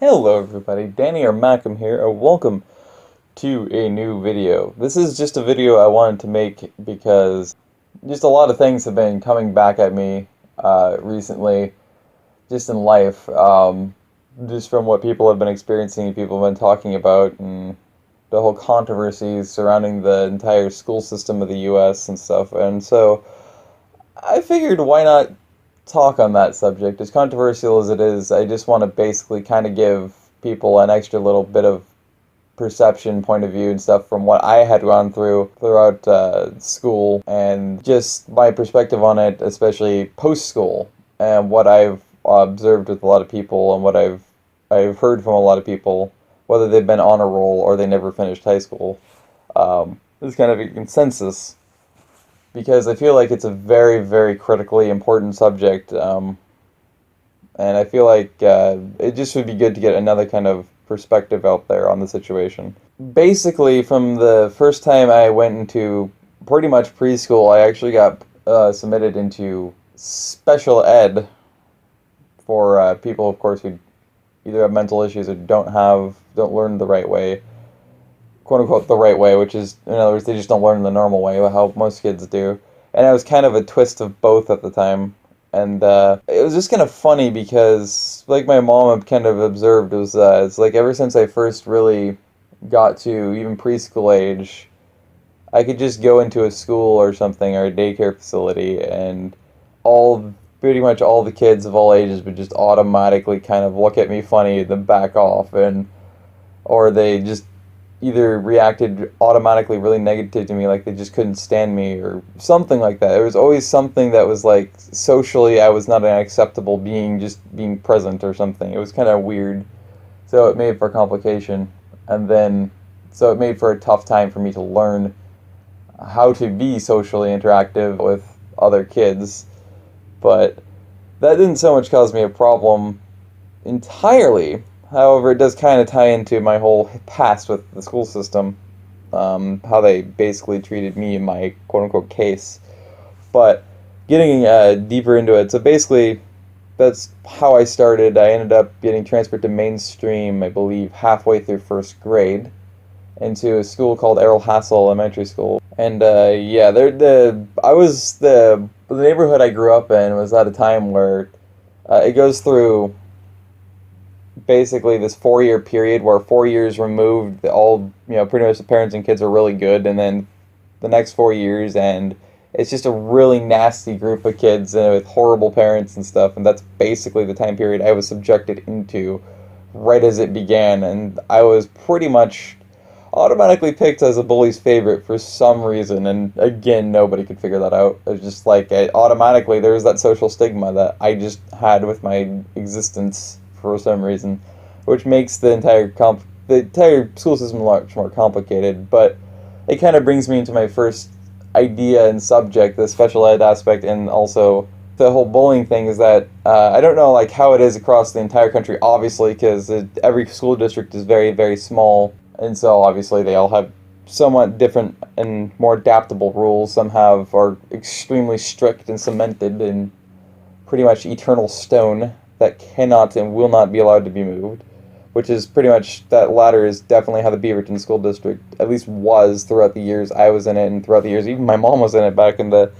Hello everybody, Danny or Maccam here, and welcome to a new video. This is just a video I wanted to make because just a lot of things have been coming back at me recently, just in life, just from what people have been experiencing, people have been talking about, and the whole controversies surrounding the entire school system of the US and stuff, and so I figured why not talk on that subject. As controversial as it is, I just want to basically kind of give people an extra little bit of perception, point of view, and stuff from what I had gone through throughout school, and just my perspective on it, especially post school, and what I've observed with a lot of people, and what I've heard from a lot of people, whether they've been on a roll or they never finished high school. There's kind of a consensus because I feel like it's a very, very critically important subject, and I feel like it just would be good to get another kind of perspective out there on the situation. Basically, from the first time I went into pretty much preschool, I actually got submitted into special ed for people, of course, who either have mental issues or don't learn the right way, quote unquote the right way, which is, in other words, they just don't learn the normal way, how most kids do. And it was kind of a twist of both at the time. And it was just kind of funny because, like my mom had kind of observed, it's like ever since I first really got to even preschool age, I could just go into a school or something or a daycare facility, and pretty much all the kids of all ages would just automatically kind of look at me funny and then back off, or they just either reacted automatically really negative to me, like they just couldn't stand me or something like that. There was always something that was like socially I was not an acceptable being, just being present or something. It was kind of weird. So it made for complication. And then, so it made for a tough time for me to learn how to be socially interactive with other kids. But that didn't so much cause me a problem entirely. However, it does kind of tie into my whole past with the school system, how they basically treated me in my quote-unquote case. But getting deeper into it, so basically, that's how I started. I ended up getting transferred to mainstream, I believe, halfway through first grade, into a school called Errol Hassel Elementary School. And yeah, the neighborhood I grew up in was at a time where it goes through basically this 4-year period where 4 years removed, all, pretty much the parents and kids are really good, and then the next 4 years, and it's just a really nasty group of kids with horrible parents and stuff, and that's basically the time period I was subjected into right as it began, and I was pretty much automatically picked as a bully's favorite for some reason, and again, nobody could figure that out. It was just like, automatically, there was that social stigma that I just had with my existence for some reason, which makes the entire school system much more complicated. But it kind of brings me into my first idea and subject, the special ed aspect, and also the whole bullying thing. Is that I don't know like how it is across the entire country, obviously, because every school district is very, very small, and so obviously they all have somewhat different and more adaptable rules. Some are extremely strict and cemented in pretty much eternal stone that cannot and will not be allowed to be moved, which is pretty much, that latter is definitely how the Beaverton School District at least was throughout the years I was in it, and throughout the years even my mom was in it back in the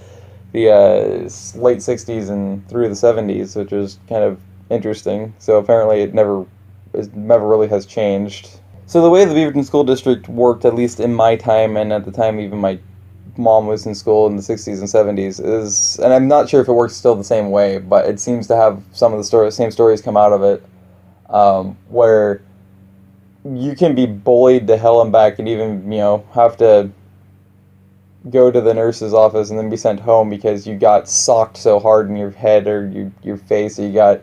late 60s and through the 70s, which was kind of interesting. So apparently it never really has changed. So the way the Beaverton School District worked, at least in my time, and at the time even my mom was in school in the 60s and 70s, is, and I'm not sure if it works still the same way, but it seems to have some of the same stories come out of it, where you can be bullied to hell and back, and even, have to go to the nurse's office and then be sent home because you got socked so hard in your head or your face, or you got,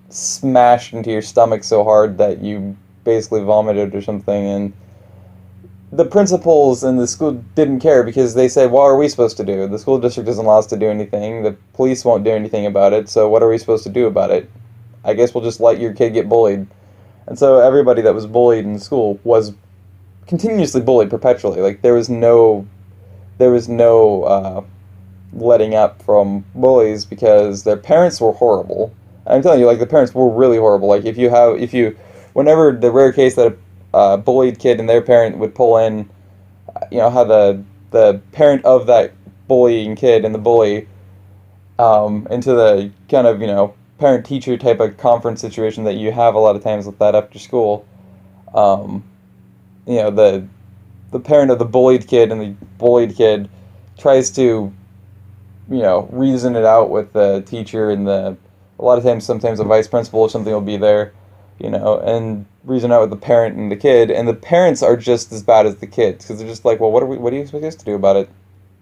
smashed into your stomach so hard that you basically vomited or something. And the principals in the school didn't care because they said, what are we supposed to do? The school district doesn't allow us to do anything. The police won't do anything about it, so what are we supposed to do about it? I guess we'll just let your kid get bullied. And so everybody that was bullied in school was continuously bullied perpetually. Like, there was no letting up from bullies because their parents were horrible. I'm telling you, like, the parents were really horrible. Like, whenever the rare case that a bullied kid and their parent would pull in, how the parent of that bullying kid and the bully into the kind of, parent-teacher type of conference situation that you have a lot of times with that after school. Um, the parent of the bullied kid and the bullied kid tries to, reason it out with the teacher and a lot of times, sometimes a vice principal or something will be there, and reason out with the parent and the parents are just as bad as the kids, because they're just like, well, what are you supposed to do about it?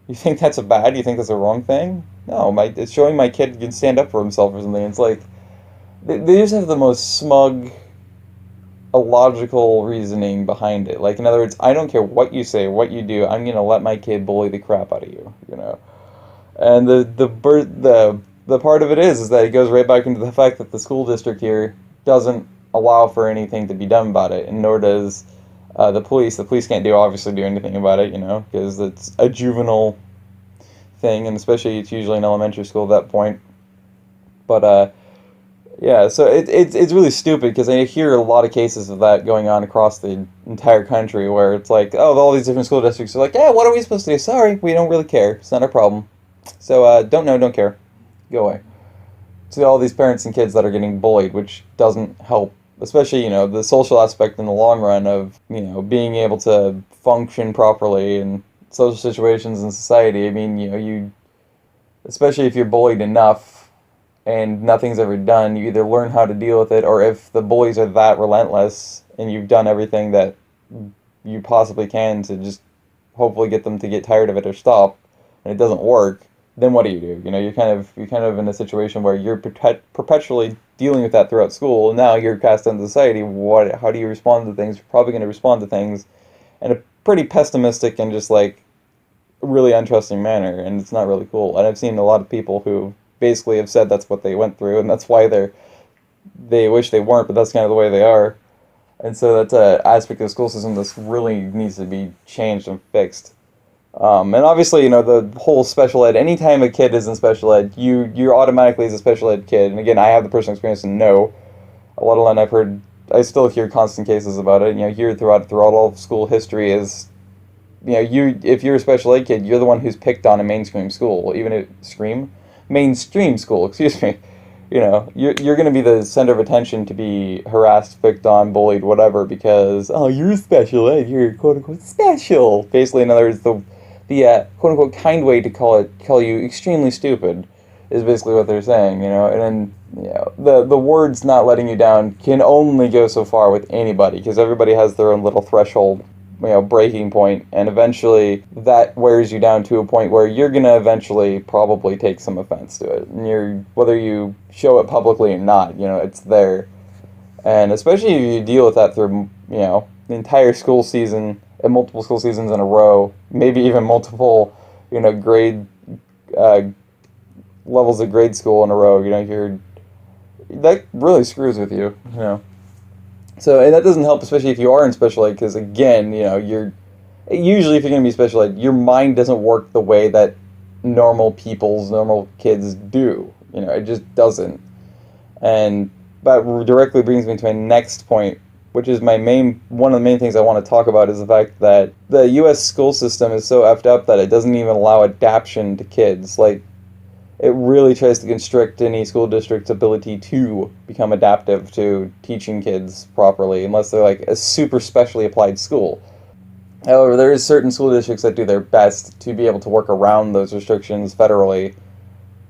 You think that's a bad? You think that's a wrong thing? No, it's showing my kid can stand up for himself or something. It's like, they just have the most smug, illogical reasoning behind it. Like, in other words, I don't care what you say, what you do, I'm gonna let my kid bully the crap out of you. And the part of it is that it goes right back into the fact that the school district here doesn't allow for anything to be done about it, and nor does the police. The police can't obviously do anything about it, because it's a juvenile thing, and especially it's usually in elementary school at that point. But yeah, so it's really stupid, because I hear a lot of cases of that going on across the entire country, where it's like, oh, all these different school districts are like, yeah, what are we supposed to do? Sorry, we don't really care. It's not our problem. So don't know, don't care. Go away. To all these parents and kids that are getting bullied, which doesn't help, especially, the social aspect in the long run of, being able to function properly in social situations in society. I mean, especially if you're bullied enough and nothing's ever done, you either learn how to deal with it, or if the bullies are that relentless and you've done everything that you possibly can to just hopefully get them to get tired of it or stop, and it doesn't work, then what do? You're kind of in a situation where you're perpetually dealing with that throughout school, and now you're cast into society. How do you respond to things? You're probably going to respond to things in a pretty pessimistic and just like really untrusting manner, and it's not really cool. And I've seen a lot of people who basically have said that's what they went through, and that's why they wish they weren't, but that's kind of the way they are. And so that's an aspect of the school system that really needs to be changed and fixed. And obviously, the whole special ed, anytime a kid is in special ed, you're automatically as a special ed kid. And again, I have the personal experience and know, let alone I still hear constant cases about it. Here throughout all of school history is, if you're a special ed kid, you're the one who's picked on a mainstream school, mainstream school, excuse me. You're going to be the center of attention to be harassed, picked on, bullied, whatever, because, oh, you're special ed, you're quote unquote special. Basically, in other words, the quote-unquote kind way to call you extremely stupid is basically what they're saying, and then, the words not letting you down can only go so far with anybody, because everybody has their own little threshold, breaking point, and eventually that wears you down to a point where you're gonna eventually probably take some offense to it, and whether you show it publicly or not, it's there. And especially if you deal with that through, the entire school season, and multiple school seasons in a row, maybe even multiple, grade levels of grade school in a row, that really screws with you. So, and that doesn't help, especially if you are in special ed, because again, usually if you're going to be special ed, your mind doesn't work the way that normal kids do. It just doesn't. And that directly brings me to my next point, which is one of the main things I want to talk about, is the fact that the U.S. school system is so effed up that it doesn't even allow adaptation to kids. Like, it really tries to constrict any school district's ability to become adaptive to teaching kids properly, unless they're like a super specially applied school. However, there is certain school districts that do their best to be able to work around those restrictions federally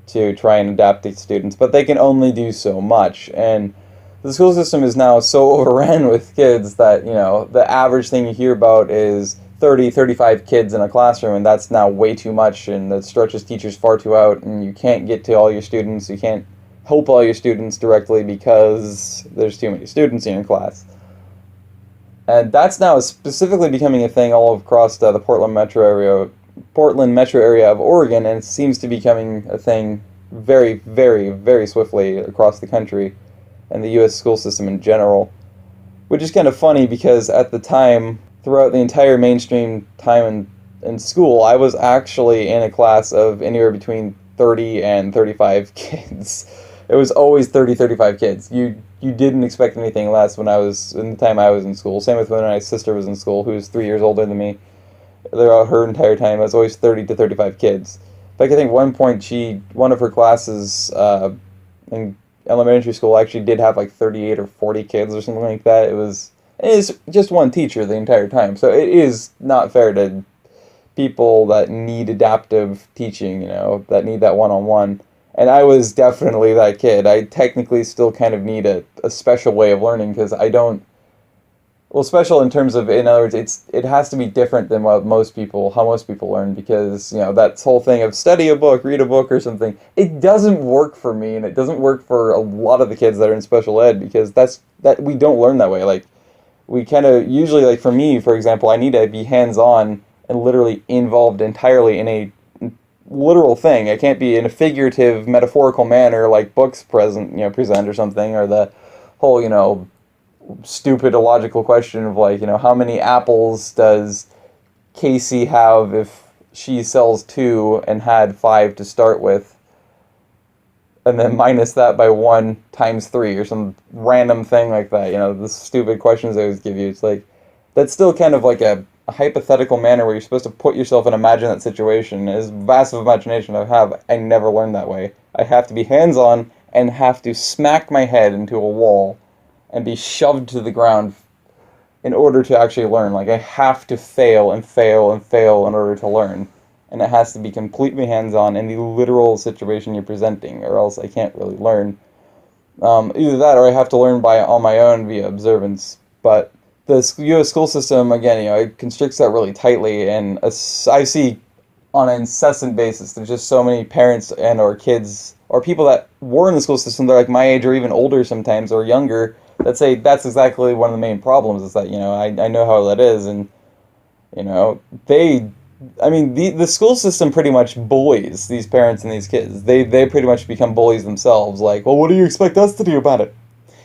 to try and adapt these students, but they can only do so much. And the school system is now so overrun with kids that, the average thing you hear about is 30, 35 kids in a classroom, and that's now way too much, and that stretches teachers far too out, and you can't get to all your students, you can't help all your students directly because there's too many students in your class. And that's now specifically becoming a thing all across the Portland metro area of Oregon, and it seems to be becoming a thing very, very, very swiftly across the country and the U.S. school system in general, which is kind of funny because at the time, throughout the entire mainstream time in school, I was actually in a class of anywhere between 30 and 35 kids. It was always 30, 35 kids. You didn't expect anything less in the time I was in school. Same with when my sister was in school, who was 3 years older than me. Throughout her entire time, it was always 30 to 35 kids. In fact, I think one point one of her classes in elementary school actually did have like 38 or 40 kids or something like that. It is just one teacher the entire time. So it is not fair to people that need adaptive teaching, that need that one-on-one. And I was definitely that kid. I technically still kind of need a special way of learning because I don't. Well, special in terms of, in other words, it has to be different than how most people learn because, that whole thing of study a book, read a book or something, it doesn't work for me and it doesn't work for a lot of the kids that are in special ed because we don't learn that way. Like, we kind of, usually, like for me, for example, I need to be hands-on and literally involved entirely in a literal thing. I can't be in a figurative, metaphorical manner like books present or something, or the whole, stupid illogical question of like, how many apples does Casey have if she sells 2 and had 5 to start with, and then minus that by 1 times 3 or some random thing like that. The stupid questions I always give you. It's like, that's still kind of like a hypothetical manner where you're supposed to put yourself and imagine that situation. As vast of imagination I have, I never learned that way. I have to be hands-on and have to smack my head into a wall and be shoved to the ground in order to actually learn. Like, I have to fail and fail and fail in order to learn. And it has to be completely hands-on in the literal situation you're presenting, or else I can't really learn. Either that, or I have to learn on my own via observance. But the U.S. school system, again, it constricts that really tightly, and I see on an incessant basis, there's just so many parents and or kids, or people that were in the school system, they're like my age or even older sometimes, or younger, that say that's exactly one of the main problems, is that, I know how that is, and, the school system pretty much bullies these parents and these kids. They pretty much become bullies themselves, like, well, what do you expect us to do about it?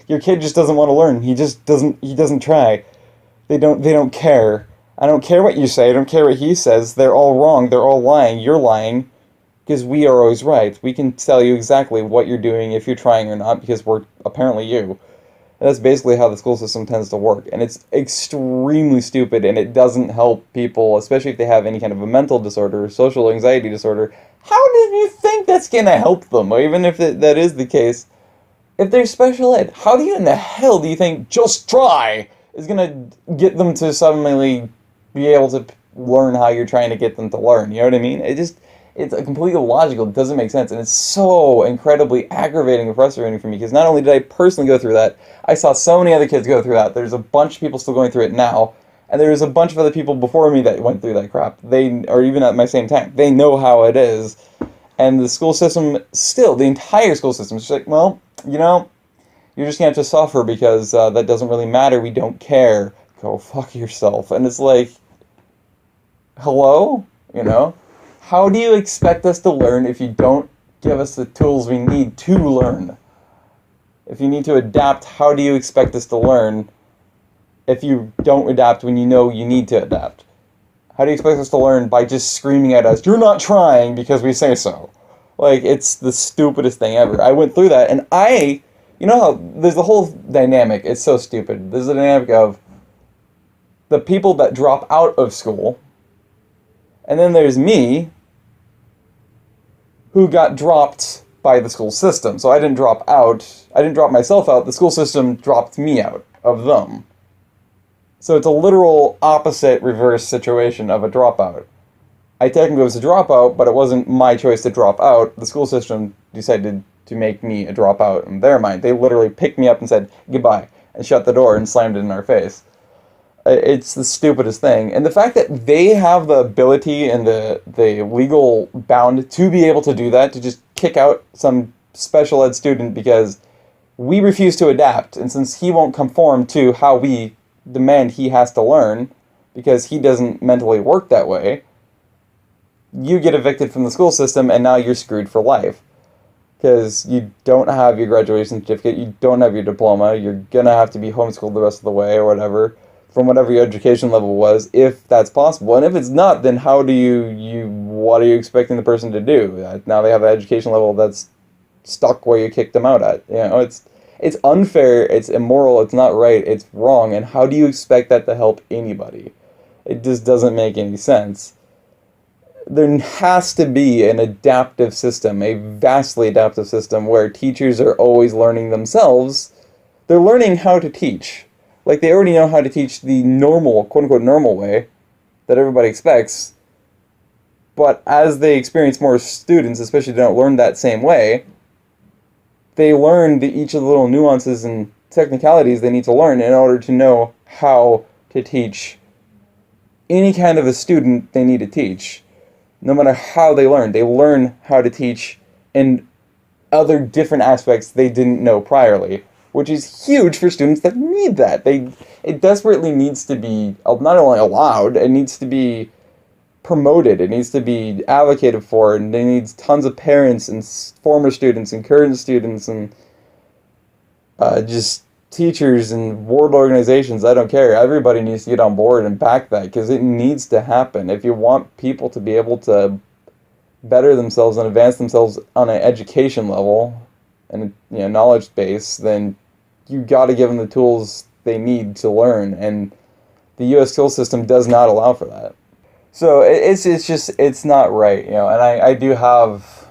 Your kid just doesn't want to learn. He doesn't try. They don't care. I don't care what you say. I don't care what he says. They're all wrong. They're all lying. You're lying because we are always right. We can tell you exactly what you're doing, if you're trying or not, because we're apparently you. And that's basically how the school system tends to work. And it's extremely stupid, and it doesn't help people, especially if they have any kind of a mental disorder, social anxiety disorder. How do you think that's going to help them? Or even if that is the case, if they're special ed, how in the hell do you think just try is going to get them to suddenly be able to learn how you're trying to get them to learn? You know what I mean? It's completely illogical. It doesn't make sense. And it's so incredibly aggravating and frustrating for me because not only did I personally go through that, I saw so many other kids go through that. There's a bunch of people still going through it now. And there's a bunch of other people before me that went through that crap. They are even at my same time. They know how it is. And the school system, still, the entire school system is just like, well, you're just going to have to suffer because that doesn't really matter. We don't care. Go fuck yourself. And it's like, hello? How do you expect us to learn if you don't give us the tools we need to learn? If you need to adapt, how do you expect us to learn if you don't adapt when you know you need to adapt? How do you expect us to learn by just screaming at us, you're not trying because we say so? Like, it's the stupidest thing ever. I went through that, and how there's the whole dynamic, it's so stupid. There's the dynamic of the people that drop out of school, and then there's me, who got dropped by the school system. So I didn't drop out, I didn't drop myself out, the school system dropped me out of them. So it's a literal opposite reverse situation of a dropout. I technically was a dropout, but it wasn't my choice to drop out. The school system decided to make me a dropout in their mind. They literally picked me up and said, goodbye, and shut the door and slammed it in our face. It's the stupidest thing. And the fact that they have the ability and the legal bound to be able to do that, to just kick out some special ed student because we refuse to adapt, and since he won't conform to how we demand he has to learn, because he doesn't mentally work that way, you get evicted from the school system, and now you're screwed for life. Because you don't have your graduation certificate, you don't have your diploma, you're gonna have to be homeschooled the rest of the way, or whatever, from whatever your education level was, if that's possible. And if it's not, then how do what are you expecting the person to do? Now they have an education level that's stuck where you kicked them out at. You know, it's unfair, it's immoral, it's not right, it's wrong, and how do you expect that to help anybody? It just doesn't make any sense. There has to be an adaptive system, a vastly adaptive system, where teachers are always learning themselves. They're learning how to teach. Like, they already know how to teach the normal, quote-unquote normal way that everybody expects, but as they experience more students, especially they don't learn that same way, they learn each of the little nuances and technicalities they need to learn in order to know how to teach any kind of a student they need to teach. No matter how they learn how to teach in other different aspects they didn't know priorly, which is huge for students that need that. It desperately needs to be not only allowed, it needs to be promoted, it needs to be advocated for, and it needs tons of parents and former students and current students and just teachers and world organizations. I don't care. Everybody needs to get on board and back that, because it needs to happen. If you want people to be able to better themselves and advance themselves on an education level and knowledge base, then you got to give them the tools they need to learn, and the U.S. school system does not allow for that. So it's not right, and I do have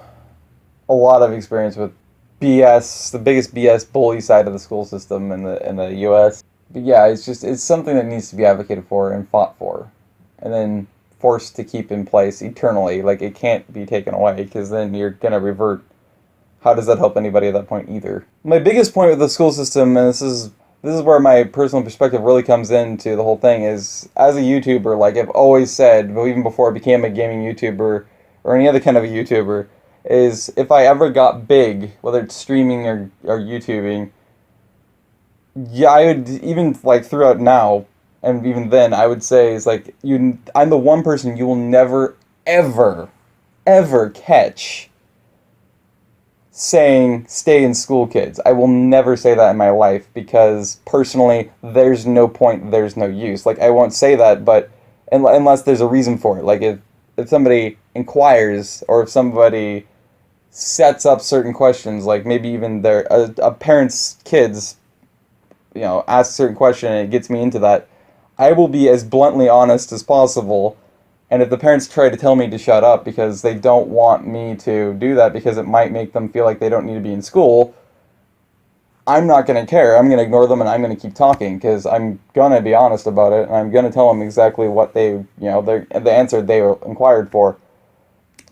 a lot of experience with BS, the biggest BS bully side of the school system in the U.S. But yeah, it's something that needs to be advocated for and fought for, and then forced to keep in place eternally. Like, it can't be taken away, because then you're gonna revert. How does that help anybody at that point either? My biggest point with the school system, and this is where my personal perspective really comes into the whole thing, is as a YouTuber, like I've always said, even before I became a gaming YouTuber or any other kind of a YouTuber, is if I ever got big, whether it's streaming or YouTubing, yeah, I would, even like throughout now, and even then, I would say is like, I'm the one person you will never, ever, ever catch saying stay in school, kids. I will never say that in my life, because personally there's no point, there's no use. Like, I won't say that, but unless there's a reason for it. Like, if somebody inquires, or if somebody sets up certain questions, like maybe even a parent's kids ask a certain question and it gets me into that, I will be as bluntly honest as possible. And if the parents try to tell me to shut up because they don't want me to do that, because it might make them feel like they don't need to be in school, I'm not going to care. I'm going to ignore them, and I'm going to keep talking, because I'm going to be honest about it, and I'm going to tell them exactly what the answer they inquired for.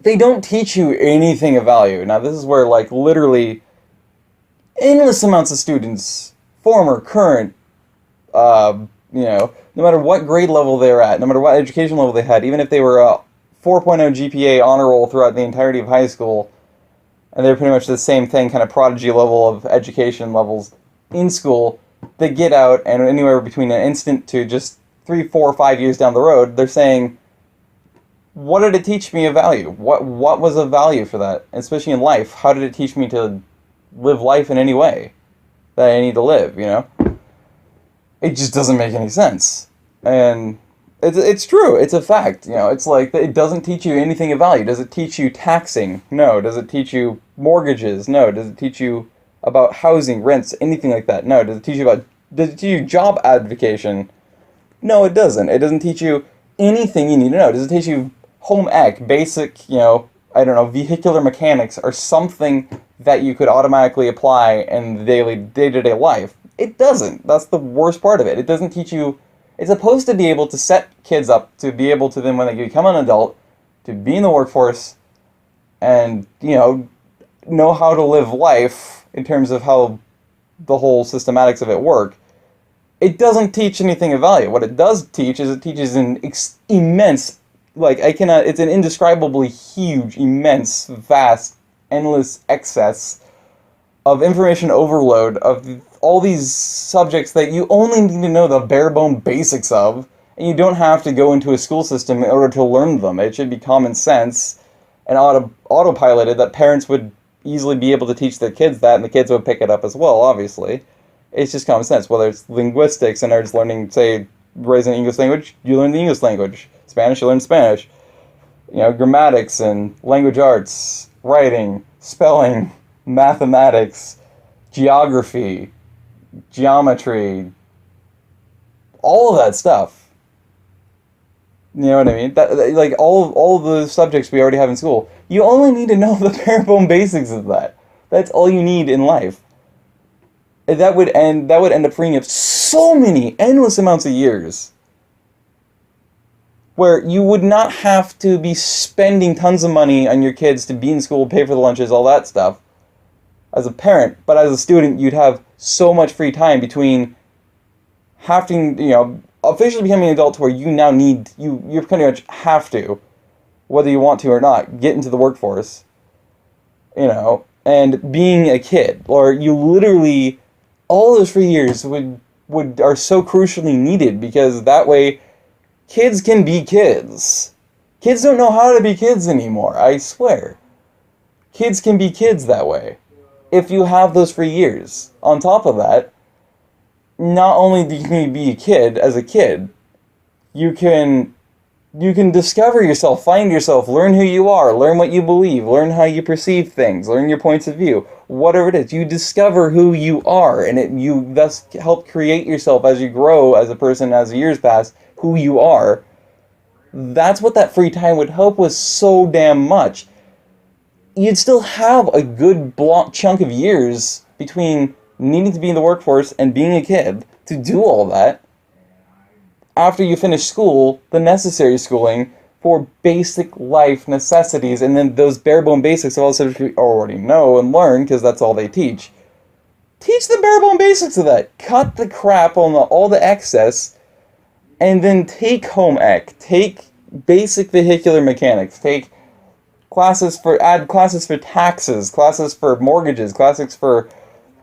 They don't teach you anything of value. Now, this is where, like, literally endless amounts of students, former, current, no matter what grade level they were at, no matter what education level they had, even if they were a 4.0 GPA honor roll throughout the entirety of high school, and they're pretty much the same thing, kind of prodigy level of education levels in school, they get out, and anywhere between an instant to just 3, 4, 5 years down the road, they're saying, what did it teach me of value? What was of value for that? Especially in life, how did it teach me to live life in any way that I need to live, It just doesn't make any sense. And it's true. It's a fact. It's like, it doesn't teach you anything of value. Does it teach you taxing? No. Does it teach you mortgages? No. Does it teach you about housing, rents, anything like that? No. Does it teach you job advocation? No, it doesn't. It doesn't teach you anything you need to know. Does it teach you home ec, basic, vehicular mechanics, or something that you could automatically apply in day-to-day life? It doesn't. That's the worst part of it. It doesn't teach you. It's supposed to be able to set kids up to be able to then, when they become an adult, to be in the workforce and, know how to live life in terms of how the whole systematics of it work. It doesn't teach anything of value. What it does teach is it teaches an immense, it's an indescribably huge, immense, vast, endless excess of information overload of all these subjects that you only need to know the bare bone basics of, and you don't have to go into a school system in order to learn them. It should be common sense and autopiloted, that parents would easily be able to teach their kids that, and the kids would pick it up as well, obviously. It's just common sense. Whether it's linguistics and nerds learning, say, raising the English language, you learn the English language. Spanish, you learn Spanish. Grammatics and language arts, writing, spelling, mathematics, geography, geometry, all of that stuff. You know what I mean? Like all of the subjects we already have in school. You only need to know the bare bone basics of that. That's all you need in life. That would end up freeing up so many endless amounts of years where you would not have to be spending tons of money on your kids to be in school, pay for the lunches, all that stuff as a parent, but as a student you'd have so much free time between having, officially becoming an adult to where you now you pretty much have to, whether you want to or not, get into the workforce, and being a kid, or you literally, all those free years are so crucially needed, because that way kids can be kids. Kids don't know how to be kids anymore, I swear. Kids can be kids that way, if you have those free years. On top of that, not only do you be a kid as a kid, you can discover yourself, find yourself, learn who you are, learn what you believe, learn how you perceive things, learn your points of view, whatever it is. You discover who you are, and you thus help create yourself as you grow as a person, as the years pass, who you are. That's what that free time would help with so damn much. You'd still have a good chunk of years between needing to be in the workforce and being a kid to do all that. After you finish school, the necessary schooling for basic life necessities, and then those bare bone basics of all the subjects we already know and learn, because that's all they teach. Teach the bare bone basics of that. Cut the crap on all the excess, and then take home ec, take basic vehicular mechanics, take add classes for taxes, classes for mortgages, classes for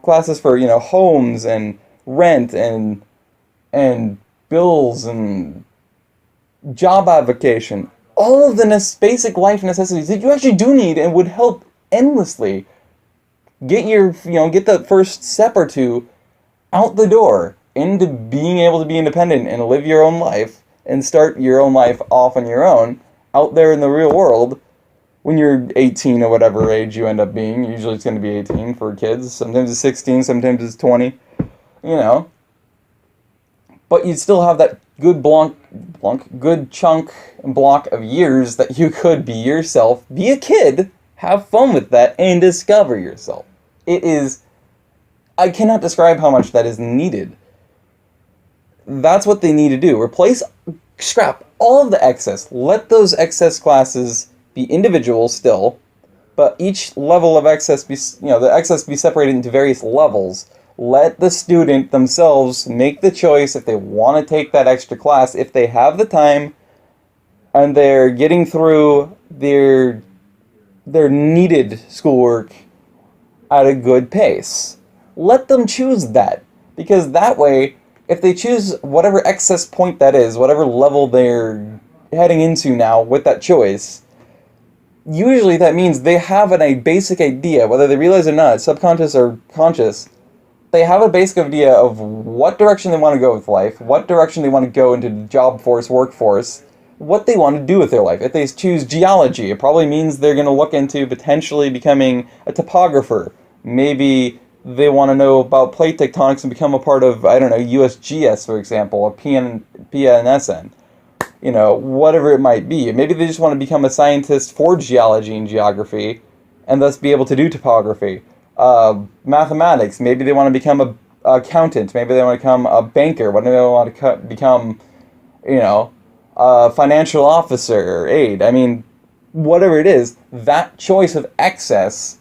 homes and rent and bills and job application, all of the basic life necessities that you actually do need and would help endlessly get get that first step or two out the door into being able to be independent and live your own life and start your own life off on your own out there in the real world when you're 18 or whatever age you end up being. Usually it's going to be 18 for kids. Sometimes it's 16, sometimes it's 20, But you'd still have that good chunk and block of years that you could be yourself, be a kid, have fun with that, and discover yourself. I cannot describe how much that is needed. That's what they need to do. Scrap all of the excess. Let those excess classes be individual still, but each level of excess the excess be separated into various levels. Let the student themselves make the choice if they want to take that extra class, if they have the time and they're getting through their needed schoolwork at a good pace. Let them choose that, because that way, if they choose whatever excess point that is, whatever level they're heading into now with that choice, usually that means they have a basic idea, whether they realize it or not, subconscious or conscious. They have a basic idea of what direction they want to go with life, what direction they want to go into the job force, workforce, what they want to do with their life. If they choose geology, it probably means they're going to look into potentially becoming a topographer. Maybe they want to know about plate tectonics and become a part of, USGS, for example, or PNSN. Whatever it might be. Maybe they just want to become a scientist for geology and geography, and thus be able to do topography. Mathematics. Maybe they want to become an accountant. Maybe they want to become a banker. What do they want to become? A financial officer or aide. Whatever it is, that choice of excess,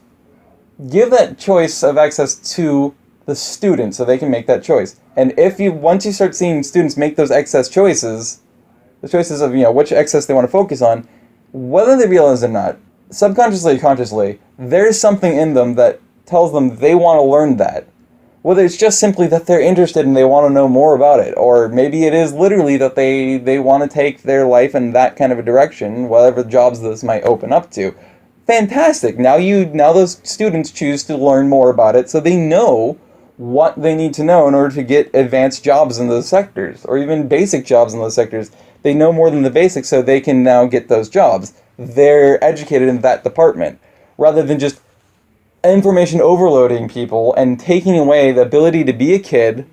give that choice of excess to the student so they can make that choice. And once you start seeing students make those excess choices, the choices of which excess they want to focus on, whether they realize it or not, subconsciously or consciously, there's something in them that tells them they want to learn that. Whether it's just simply that they're interested and they want to know more about it, or maybe it is literally that they want to take their life in that kind of a direction, whatever jobs this might open up to. Fantastic. Now those students choose to learn more about it, so they know what they need to know in order to get advanced jobs in those sectors, or even basic jobs in those sectors. They know more than the basics, so they can now get those jobs. They're educated in that department, rather than just information overloading people and taking away the ability to be a kid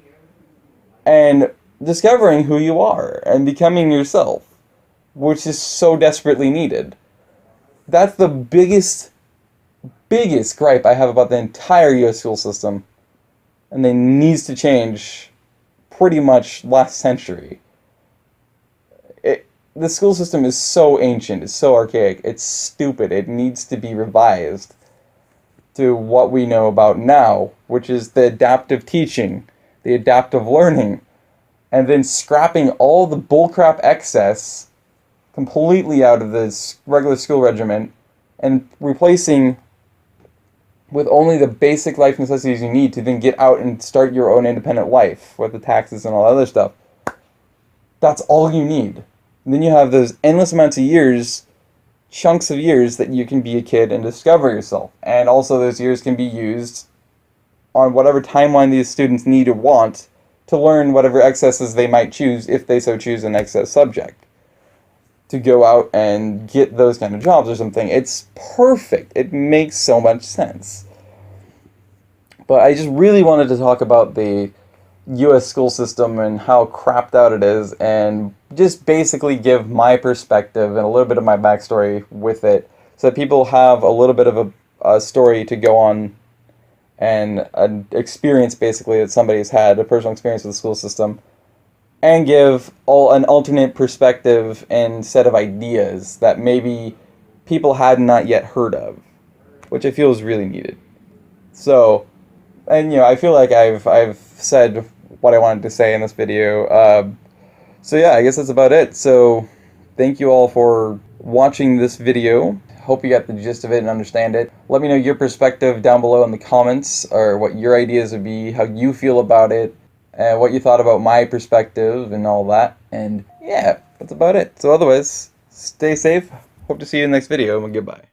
and discovering who you are and becoming yourself, which is so desperately needed. That's the biggest gripe I have about the entire US school system, and it needs to change pretty much last century. The school system is so ancient, it's so archaic, it's stupid, it needs to be revised to what we know about now, which is the adaptive teaching, the adaptive learning, and then scrapping all the bullcrap excess completely out of this regular school regimen and replacing with only the basic life necessities you need to then get out and start your own independent life with the taxes and all that other stuff. That's all you need. And then you have those endless amounts of years, chunks of years that you can be a kid and discover yourself. And also those years can be used on whatever timeline these students need or want to learn whatever excesses they might choose, if they so choose an excess subject, to go out and get those kind of jobs or something. It's perfect. It makes so much sense. But I just really wanted to talk about the US school system and how crapped out it is, and just basically give my perspective and a little bit of my backstory with it, so that people have a little bit of a story to go on, and an experience basically that somebody's had, a personal experience with the school system, and give an alternate perspective and set of ideas that maybe people had not yet heard of, which I feel is really needed. So, and I feel like I've said what I wanted to say in this video. So yeah, I guess that's about it. So thank you all for watching this video. Hope you got the gist of it and understand it. Let me know your perspective down below in the comments, or what your ideas would be, how you feel about it, and what you thought about my perspective and all that. And yeah, that's about it. So otherwise, stay safe. Hope to see you in the next video, and goodbye.